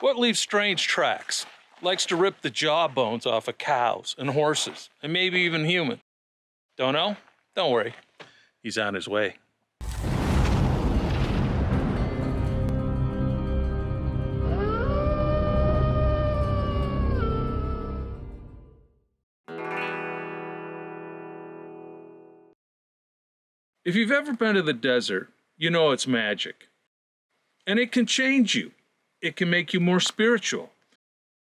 What leaves strange tracks? Likes to rip the jawbones off of cows and horses, and maybe even humans. Don't know? Don't worry. He's on his way. If you've ever been to the desert, you know it's magic. And it can change you. It can make you more spiritual.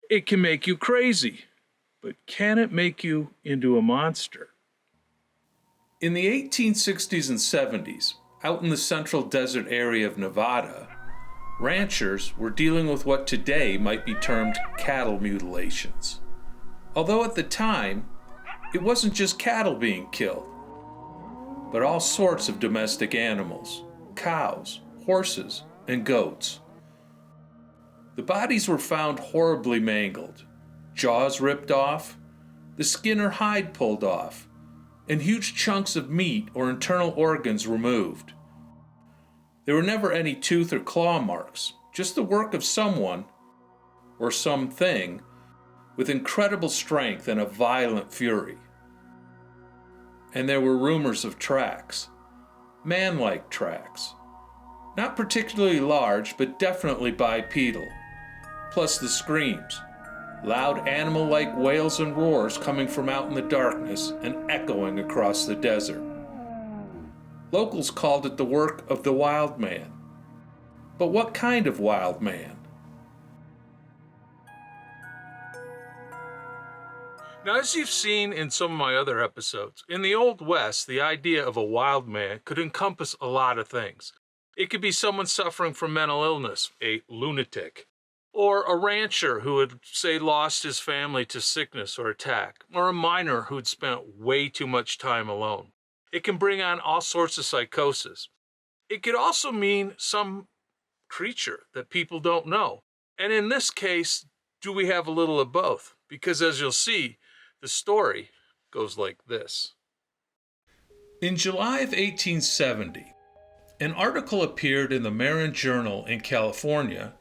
It can make you crazy. But can it make you into a monster? In the 1860s and 70s, out in the central desert area of Nevada, ranchers were dealing with what today might be termed cattle mutilations. Although at the time, it wasn't just cattle being killed, but all sorts of domestic animals, cows, horses, and goats. The bodies were found horribly mangled, jaws ripped off, the skin or hide pulled off, and huge chunks of meat or internal organs removed. There were never any tooth or claw marks, just the work of someone, or something, with incredible strength and a violent fury. And there were rumors of tracks, man-like tracks, not particularly large, but definitely bipedal, plus the screams, loud animal-like wails and roars coming from out in the darkness and echoing across the desert. Locals called it the work of the wild man. But what kind of wild man? Now, as you've seen in some of my other episodes, in the Old West, the idea of a wild man could encompass a lot of things. It could be someone suffering from mental illness, a lunatic, or a rancher who had, say, lost his family to sickness or attack, or a miner who'd spent way too much time alone. It can bring on all sorts of psychosis. It could also mean some creature that people don't know. And in this case, do we have a little of both? Because as you'll see, the story goes like this. In July of 1870, an article appeared in the Marin Journal in California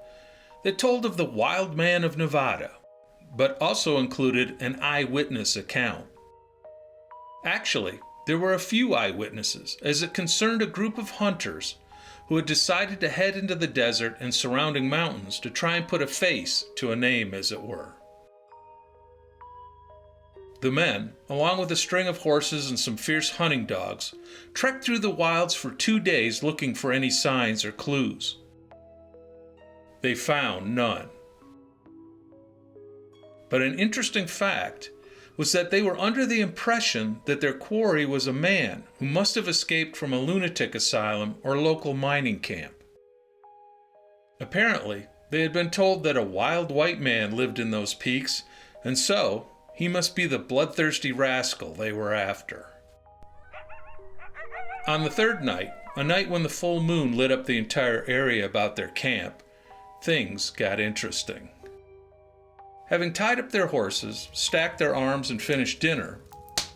that told of the wild man of Nevada, but also included an eyewitness account. Actually, there were a few eyewitnesses, as it concerned a group of hunters who had decided to head into the desert and surrounding mountains to try and put a face to a name, as it were. The men, along with a string of horses and some fierce hunting dogs, trekked through the wilds for 2 days looking for any signs or clues. They found none. But an interesting fact was that they were under the impression that their quarry was a man who must have escaped from a lunatic asylum or local mining camp. Apparently, they had been told that a wild white man lived in those peaks, and so he must be the bloodthirsty rascal they were after. On the third night, a night when the full moon lit up the entire area about their camp, things got interesting. Having tied up their horses, stacked their arms, and finished dinner,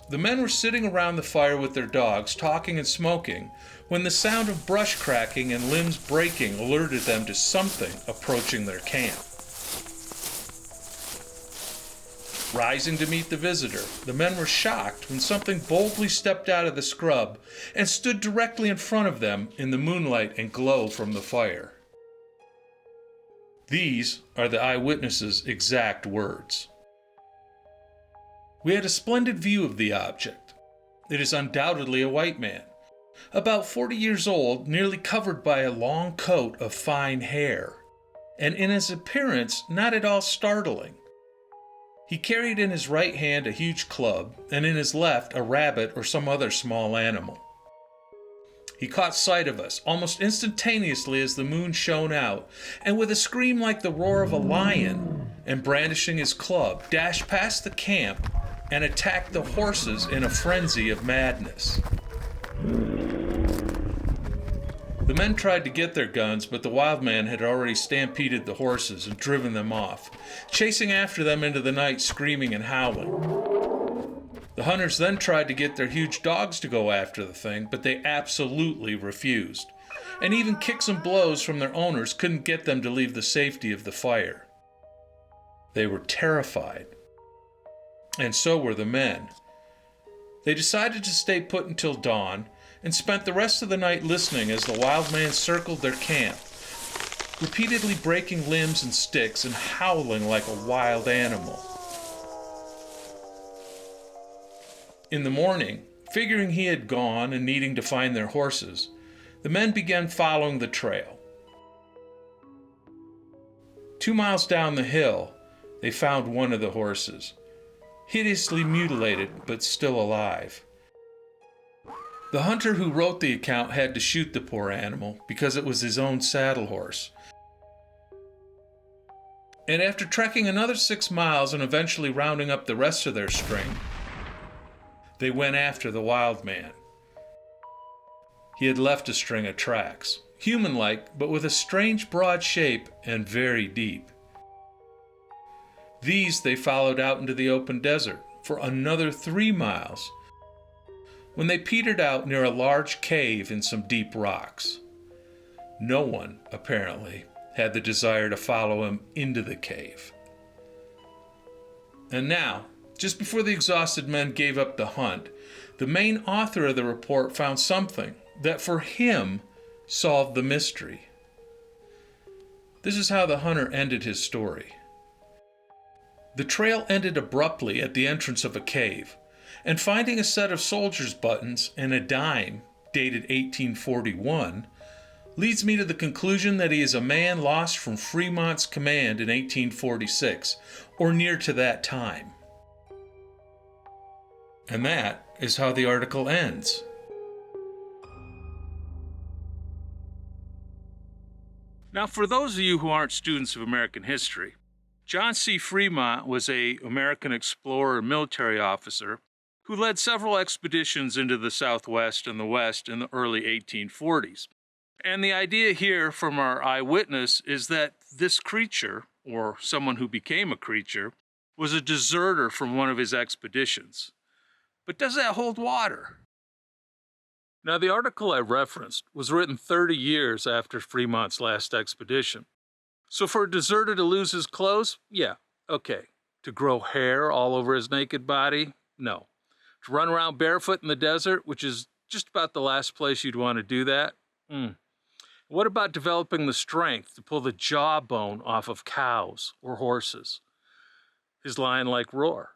the men were sitting around the fire with their dogs, talking and smoking, when the sound of brush cracking and limbs breaking alerted them to something approaching their camp. Rising to meet the visitor, the men were shocked when something boldly stepped out of the scrub and stood directly in front of them in the moonlight and glow from the fire. These are the eyewitnesses' exact words. We had a splendid view of the object. It is undoubtedly a white man, about 40 years old, nearly covered by a long coat of fine hair, and in his appearance not at all startling. He carried in his right hand a huge club, and in his left a rabbit or some other small animal. He caught sight of us almost instantaneously as the moon shone out, and with a scream like the roar of a lion, and brandishing his club, dashed past the camp and attacked the horses in a frenzy of madness. The men tried to get their guns, but the wild man had already stampeded the horses and driven them off, chasing after them into the night, screaming and howling. The hunters then tried to get their huge dogs to go after the thing, but they absolutely refused, and even kicks and blows from their owners couldn't get them to leave the safety of the fire. They were terrified. And so were the men. They decided to stay put until dawn and spent the rest of the night listening as the wild man circled their camp, repeatedly breaking limbs and sticks and howling like a wild animal. In the morning, figuring he had gone and needing to find their horses, the men began following the trail. 2 miles down the hill, they found one of the horses, hideously mutilated but still alive. The hunter who wrote the account had to shoot the poor animal because it was his own saddle horse. And after trekking another 6 miles and eventually rounding up the rest of their string, they went after the wild man. He had left a string of tracks, human-like, but with a strange broad shape and very deep. These they followed out into the open desert for another 3 miles, when they petered out near a large cave in some deep rocks. No one, apparently, had the desire to follow him into the cave. And now, just before the exhausted men gave up the hunt, the main author of the report found something that for him solved the mystery. This is how the hunter ended his story. The trail ended abruptly at the entrance of a cave, and finding a set of soldier's buttons and a dime dated 1841 leads me to the conclusion that he is a man lost from Fremont's command in 1846, or near to that time. And that is how the article ends. Now, for those of you who aren't students of American history, John C. Fremont was an American explorer and military officer who led several expeditions into the Southwest and the West in the early 1840s. And the idea here from our eyewitness is that this creature, or someone who became a creature, was a deserter from one of his expeditions. But does that hold water? Now, the article I referenced was written 30 years after Fremont's last expedition. So for a deserter to lose his clothes, yeah, okay. To grow hair all over his naked body, no. To run around barefoot in the desert, which is just about the last place you'd want to do that, What about developing the strength to pull the jawbone off of cows or horses? His lion-like roar.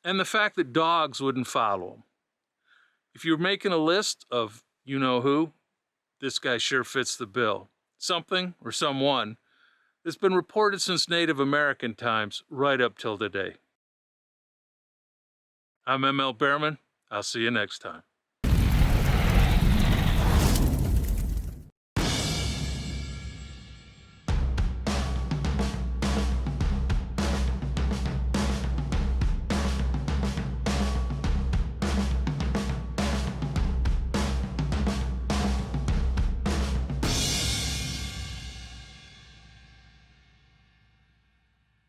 And the fact that dogs wouldn't follow him. If you're making a list of you-know-who, this guy sure fits the bill. Something or someone that's been reported since Native American times right up till today. I'm ML Behrman. I'll see you next time.